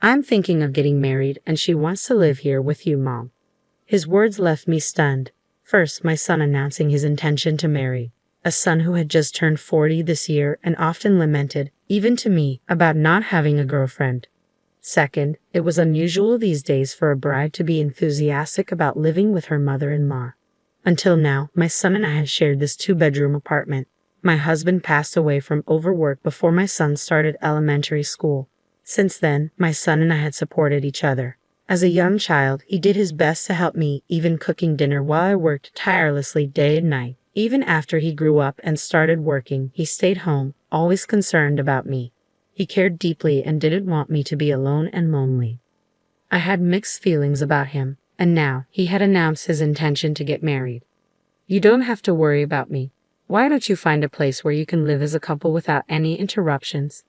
I'm thinking of getting married and she wants to live here with you, Mom." His words left me stunned. First, my son announcing his intention to marry. A son who had just turned 40 this year and often lamented, even to me, about not having a girlfriend. Second, it was unusual these days for a bride to be enthusiastic about living with her mother-in-law. Until now, my son and I had shared this 2-bedroom apartment. My husband passed away from overwork before my son started elementary school. Since then, my son and I had supported each other. As a young child, he did his best to help me, even cooking dinner while I worked tirelessly day and night. Even after he grew up and started working, he stayed home, always concerned about me. He cared deeply and didn't want me to be alone and lonely. I had mixed feelings about him, and now he had announced his intention to get married. "You don't have to worry about me. Why don't you find a place where you can live as a couple without any interruptions?"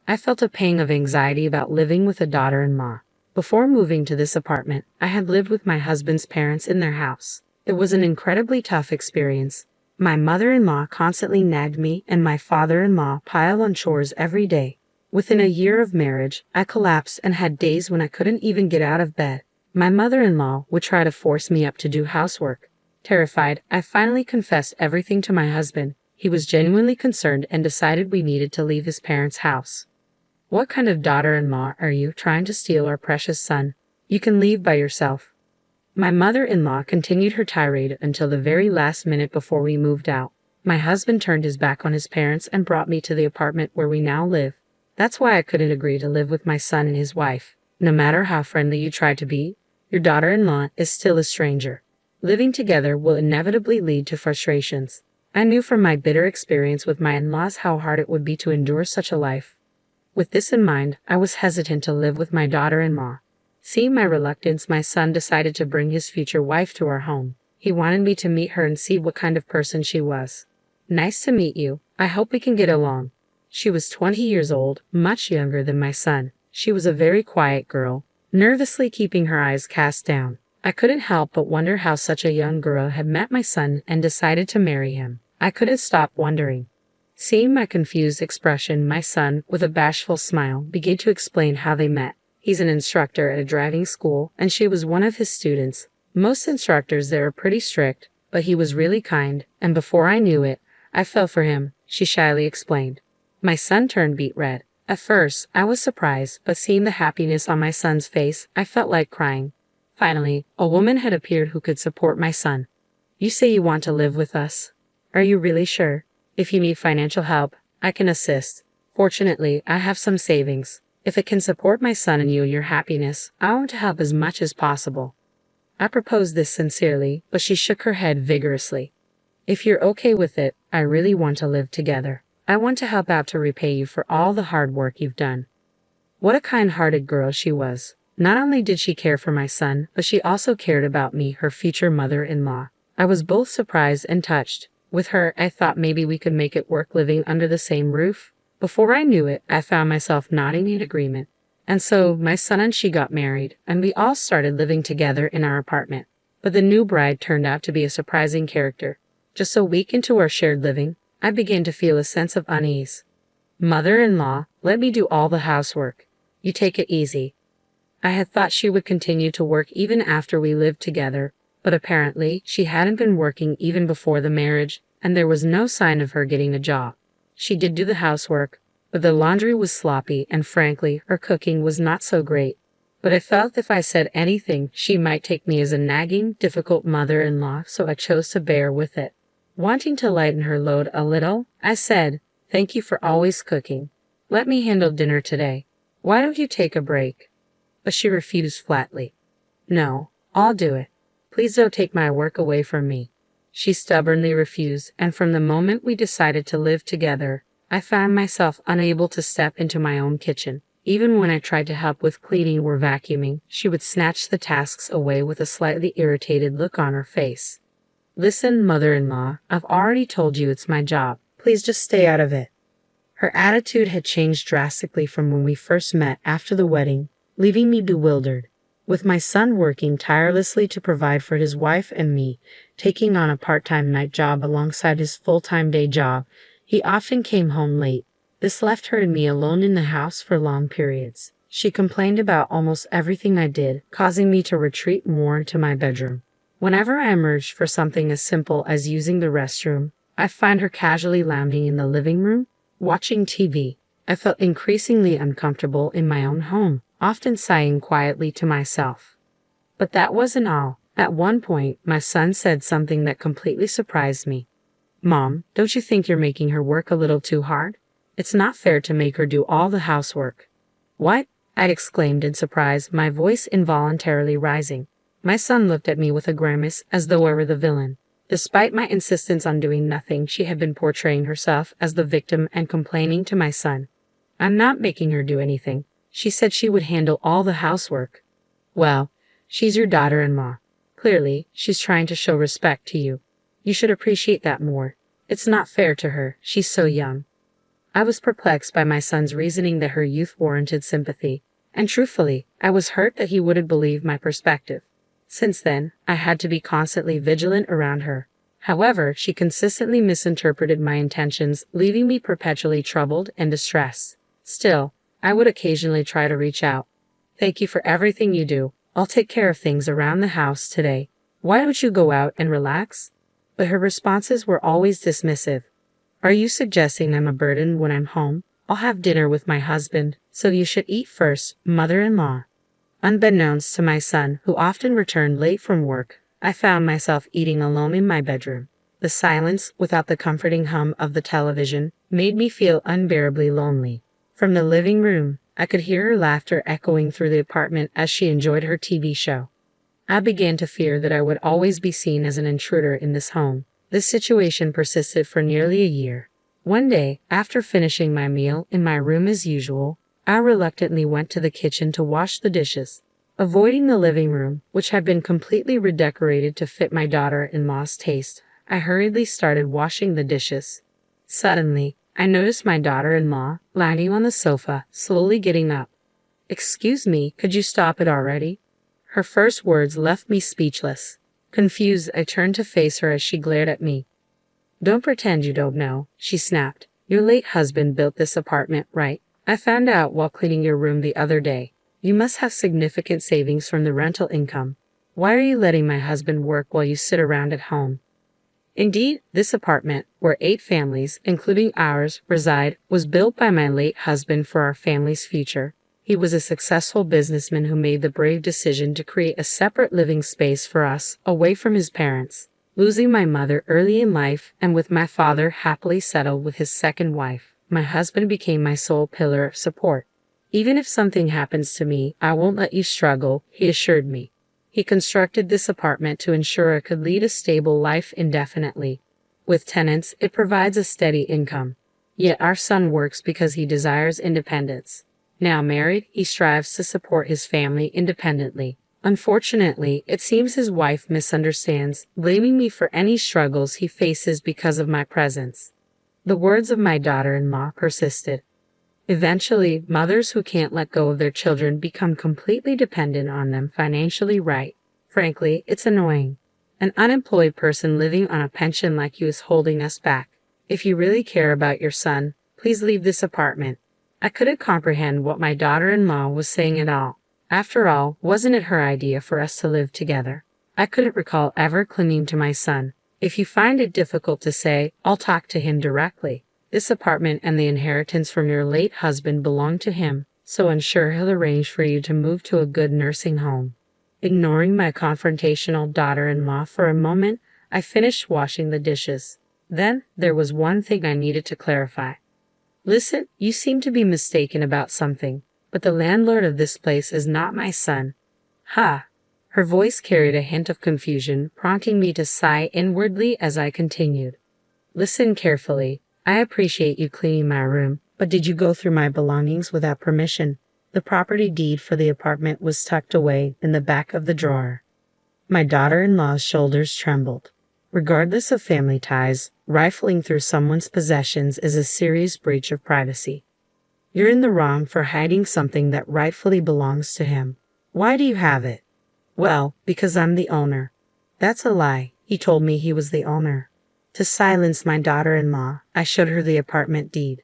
I felt a pang of anxiety about living with a daughter-in-law. Before moving to this apartment, I had lived with my husband's parents in their house. It was an incredibly tough experience. My mother-in-law constantly nagged me, and my father-in-law piled on chores every day. Within a year of marriage, I collapsed and had days when I couldn't even get out of bed. My mother-in-law would try to force me up to do housework. Terrified, I finally confessed everything to my husband. He was genuinely concerned and decided we needed to leave his parents' house. "What kind of daughter-in-law are you, trying to steal our precious son? You can leave by yourself." My mother-in-law continued her tirade until the very last minute before we moved out. My husband turned his back on his parents and brought me to the apartment where we now live. That's why I couldn't agree to live with my son and his wife. No matter how friendly you try to be, your daughter-in-law is still a stranger. Living together will inevitably lead to frustrations. I knew from my bitter experience with my in-laws how hard it would be to endure such a life. With this in mind, I was hesitant to live with my daughter-in-law. Seeing my reluctance, my son decided to bring his future wife to our home. He wanted me to meet her and see what kind of person she was. "Nice to meet you. I hope we can get along." She was 20 years old, much younger than my son. She was a very quiet girl, nervously keeping her eyes cast down. I couldn't help but wonder how such a young girl had met my son and decided to marry him. I couldn't stop wondering. Seeing my confused expression, my son, with a bashful smile, began to explain how they met. He's an instructor at a driving school, and she was one of his students. Most instructors there are pretty strict, but he was really kind, and before I knew it, I fell for him, she shyly explained. My son turned beet red. At first, I was surprised, but seeing the happiness on my son's face, I felt like crying. Finally, a woman had appeared who could support my son. "You say you want to live with us. Are you really sure? If you need financial help, I can assist. Fortunately, I have some savings. If it can support my son and you your happiness, I want to help as much as possible." I proposed this sincerely, but she shook her head vigorously. "If you're okay with it, I really want to live together. I want to help out to repay you for all the hard work you've done." What a kind-hearted girl she was. Not only did she care for my son, but she also cared about me, her future mother-in-law. I was both surprised and touched. With her, I thought maybe we could make it work living under the same roof. Before I knew it, I found myself nodding in agreement. And so, my son and she got married, and we all started living together in our apartment. But the new bride turned out to be a surprising character. Just a week into our shared living, I began to feel a sense of unease. "Mother-in-law, let me do all the housework. You take it easy." I had thought she would continue to work even after we lived together, but apparently she hadn't been working even before the marriage, and there was no sign of her getting a job. She did do the housework, but the laundry was sloppy, and frankly, her cooking was not so great. But I felt if I said anything, she might take me as a nagging, difficult mother-in-law, so I chose to bear with it. Wanting to lighten her load a little, I said, "Thank you for always cooking. Let me handle dinner today. Why don't you take a break?" But she refused flatly. "No, I'll do it. Please don't take my work away from me." She stubbornly refused, and from the moment we decided to live together, I found myself unable to step into my own kitchen. Even when I tried to help with cleaning or vacuuming, she would snatch the tasks away with a slightly irritated look on her face. "Listen, mother-in-law, I've already told you it's my job. Please just stay out of it." Her attitude had changed drastically from when we first met after the wedding, leaving me bewildered. With my son working tirelessly to provide for his wife and me, taking on a part-time night job alongside his full-time day job, he often came home late. This left her and me alone in the house for long periods. She complained about almost everything I did, causing me to retreat more into my bedroom. Whenever I emerged for something as simple as using the restroom, I find her casually lounging in the living room, watching TV. I felt increasingly uncomfortable in my own home, often sighing quietly to myself. But that wasn't all. At one point, my son said something that completely surprised me. "Mom, don't you think you're making her work a little too hard? It's not fair to make her do all the housework." "What?" I exclaimed in surprise, my voice involuntarily rising. My son looked at me with a grimace, as though I were the villain. Despite my insistence on doing nothing, she had been portraying herself as the victim and complaining to my son. "I'm not making her do anything. She said she would handle all the housework." "Well, she's your daughter-in-law. Clearly, she's trying to show respect to you. You should appreciate that more. It's not fair to her. She's so young." I was perplexed by my son's reasoning that her youth warranted sympathy, and truthfully, I was hurt that he wouldn't believe my perspective. Since then, I had to be constantly vigilant around her. However, she consistently misinterpreted my intentions, leaving me perpetually troubled and distressed. Still, I would occasionally try to reach out. "Thank you for everything you do. I'll take care of things around the house today. Why don't you go out and relax?" But her responses were always dismissive. "Are you suggesting I'm a burden when I'm home? I'll have dinner with my husband, so you should eat first, mother-in-law." Unbeknownst to my son, who often returned late from work, I found myself eating alone in my bedroom. The silence, without the comforting hum of the television, made me feel unbearably lonely. From the living room, I could hear her laughter echoing through the apartment as she enjoyed her TV show. I began to fear that I would always be seen as an intruder in this home. This situation persisted for nearly a year. One day, after finishing my meal in my room as usual, I reluctantly went to the kitchen to wash the dishes. Avoiding the living room, which had been completely redecorated to fit my daughter-in-law's taste, I hurriedly started washing the dishes. Suddenly, I noticed my daughter-in-law lying on the sofa, slowly getting up. "Excuse me, could you stop it already?" Her first words left me speechless. Confused, I turned to face her as she glared at me. "Don't pretend you don't know," she snapped. "Your late husband built this apartment, right? I found out while cleaning your room the other day. You must have significant savings from the rental income. Why are you letting my husband work while you sit around at home?" Indeed, this apartment, where 8 families, including ours, reside, was built by my late husband for our family's future. He was a successful businessman who made the brave decision to create a separate living space for us, away from his parents. Losing my mother early in life, and with my father happily settled with his second wife, my husband became my sole pillar of support. "Even if something happens to me, I won't let you struggle," he assured me. He constructed this apartment to ensure I could lead a stable life indefinitely. With tenants, it provides a steady income. Yet our son works because he desires independence. Now married, he strives to support his family independently. Unfortunately, it seems his wife misunderstands, blaming me for any struggles he faces because of my presence. The words of my daughter-in-law persisted. Eventually, mothers who can't let go of their children become completely dependent on them financially, right? Frankly, it's annoying. An unemployed person living on a pension like you is holding us back. If you really care about your son, please leave this apartment. I couldn't comprehend what my daughter-in-law was saying at all. After all, wasn't it her idea for us to live together? I couldn't recall ever clinging to my son. "If you find it difficult to say, I'll talk to him directly. This apartment and the inheritance from your late husband belong to him, so I'm sure he'll arrange for you to move to a good nursing home." Ignoring my confrontational daughter-in-law for a moment, I finished washing the dishes. Then, there was one thing I needed to clarify. "Listen, you seem to be mistaken about something, but the landlord of this place is not my son." "Ha!" Her voice carried a hint of confusion, prompting me to sigh inwardly as I continued. "Listen carefully. I appreciate you cleaning my room, but did you go through my belongings without permission?" The property deed for the apartment was tucked away in the back of the drawer. My daughter-in-law's shoulders trembled. Regardless of family ties, rifling through someone's possessions is a serious breach of privacy. You're in the wrong for hiding something that rightfully belongs to him. Why do you have it? Well, because I'm the owner. That's a lie. He told me he was the owner. To silence my daughter-in-law, I showed her the apartment deed.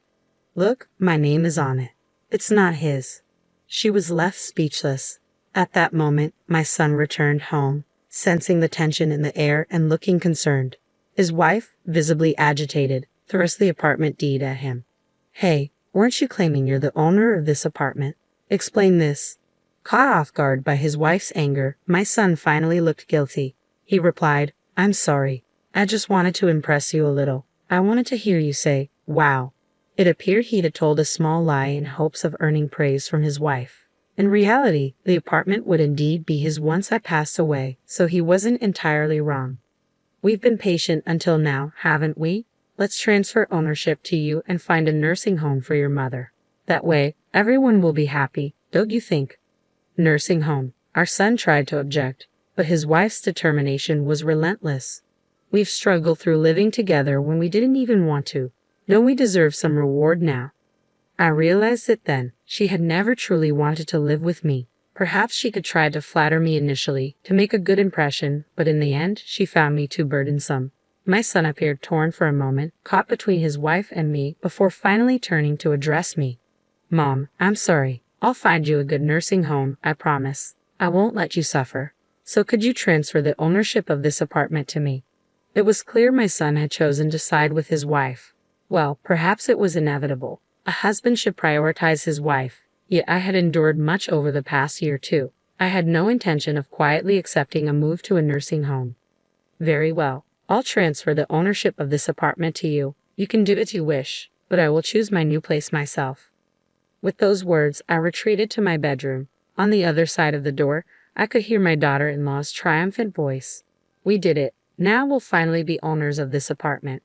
Look, my name is on it. It's not his. She was left speechless. At that moment, my son returned home, sensing the tension in the air and looking concerned. His wife, visibly agitated, thrust the apartment deed at him. "Hey, weren't you claiming you're the owner of this apartment? Explain this." Caught off guard by his wife's anger, my son finally looked guilty. He replied, "I'm sorry. I just wanted to impress you a little. I wanted to hear you say, 'Wow.'" It appeared he'd told a small lie in hopes of earning praise from his wife. In reality, the apartment would indeed be his once I passed away, so he wasn't entirely wrong. "We've been patient until now, haven't we? Let's transfer ownership to you and find a nursing home for your mother. That way, everyone will be happy, don't you think?" Nursing home. Our son tried to object, but his wife's determination was relentless. "We've struggled through living together when we didn't even want to. Don't we deserve some reward now?" I realized it then. She had never truly wanted to live with me. Perhaps she could try to flatter me initially, to make a good impression, but in the end, she found me too burdensome. My son appeared torn for a moment, caught between his wife and me, before finally turning to address me. "Mom, I'm sorry. I'll find you a good nursing home, I promise. I won't let you suffer. So could you transfer the ownership of this apartment to me?" It was clear my son had chosen to side with his wife. Well, perhaps it was inevitable. A husband should prioritize his wife. Yet I had endured much over the past year too. I had no intention of quietly accepting a move to a nursing home. "Very well. I'll transfer the ownership of this apartment to you. You can do as you wish, but I will choose my new place myself." With those words, I retreated to my bedroom. On the other side of the door, I could hear my daughter-in-law's triumphant voice. "We did it. Now we'll finally be owners of this apartment."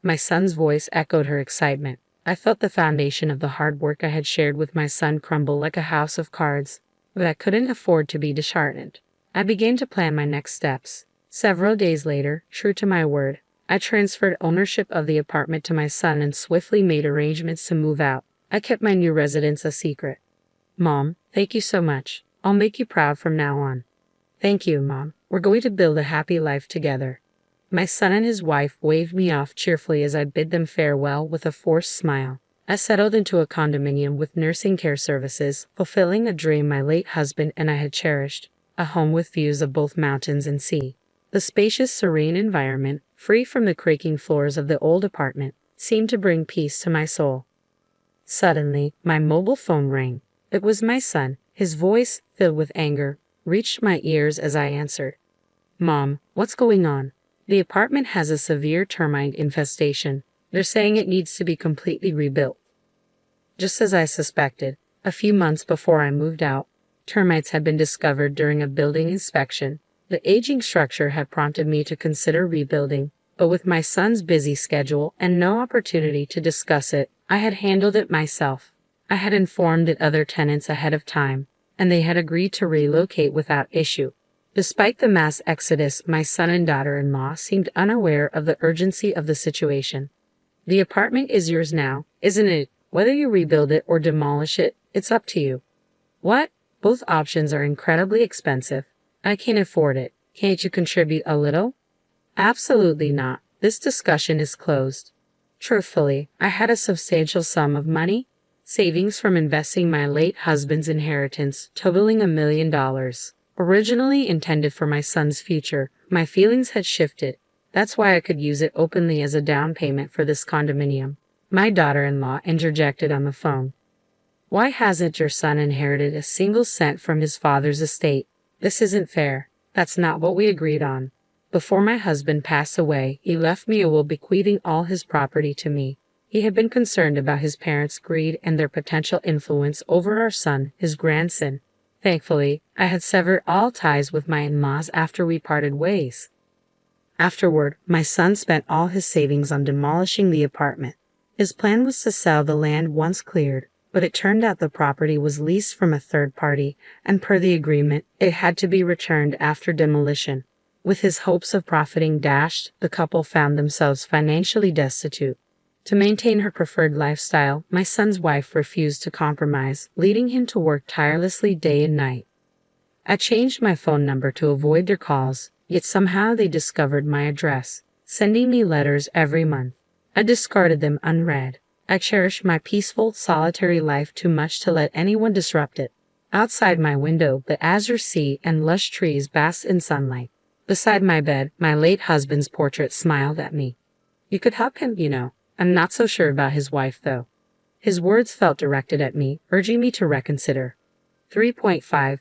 My son's voice echoed her excitement. I felt the foundation of the hard work I had shared with my son crumble like a house of cards, but I couldn't afford to be disheartened. I began to plan my next steps. Several days later, true to my word, I transferred ownership of the apartment to my son and swiftly made arrangements to move out. I kept my new residence a secret. "Mom, thank you so much. I'll make you proud from now on." "Thank you, Mom. We're going to build a happy life together." My son and his wife waved me off cheerfully as I bid them farewell with a forced smile. I settled into a condominium with nursing care services, fulfilling a dream my late husband and I had cherished, a home with views of both mountains and sea. The spacious, serene environment, free from the creaking floors of the old apartment, seemed to bring peace to my soul. Suddenly, my mobile phone rang. It was my son. His voice, filled with anger, reached my ears as I answered. "Mom, what's going on? The apartment has a severe termite infestation. They're saying it needs to be completely rebuilt." Just as I suspected, a few months before I moved out, termites had been discovered during a building inspection. The aging structure had prompted me to consider rebuilding, but with my son's busy schedule and no opportunity to discuss it, I had handled it myself. I had informed the other tenants ahead of time, and they had agreed to relocate without issue. Despite the mass exodus, my son and daughter-in-law seemed unaware of the urgency of the situation. "The apartment is yours now, isn't it? Whether you rebuild it or demolish it, it's up to you." "What? Both options are incredibly expensive. I can't afford it. Can't you contribute a little?" "Absolutely not. This discussion is closed." Truthfully, I had a substantial sum of money, savings from investing my late husband's inheritance, totaling $1 million. Originally intended for my son's future, my feelings had shifted. That's why I could use it openly as a down payment for this condominium. My daughter-in-law interjected on the phone. "Why hasn't your son inherited a single cent from his father's estate? This isn't fair. That's not what we agreed on. Before my husband passed away, he left me a will bequeathing all his property to me. He had been concerned about his parents' greed and their potential influence over our son, his grandson. Thankfully, I had severed all ties with my in-laws after we parted ways. Afterward, my son spent all his savings on demolishing the apartment. His plan was to sell the land once cleared, but it turned out the property was leased from a third party, and per the agreement, it had to be returned after demolition. With his hopes of profiting dashed, the couple found themselves financially destitute. To maintain her preferred lifestyle, my son's wife refused to compromise, leading him to work tirelessly day and night. I changed my phone number to avoid their calls, yet somehow they discovered my address, sending me letters every month. I discarded them unread. I cherished my peaceful, solitary life too much to let anyone disrupt it. Outside my window, the azure sea and lush trees basked in sunlight. Beside my bed, my late husband's portrait smiled at me. You could help him, you know. I'm not so sure about his wife, though. His words felt directed at me, urging me to reconsider. 3.5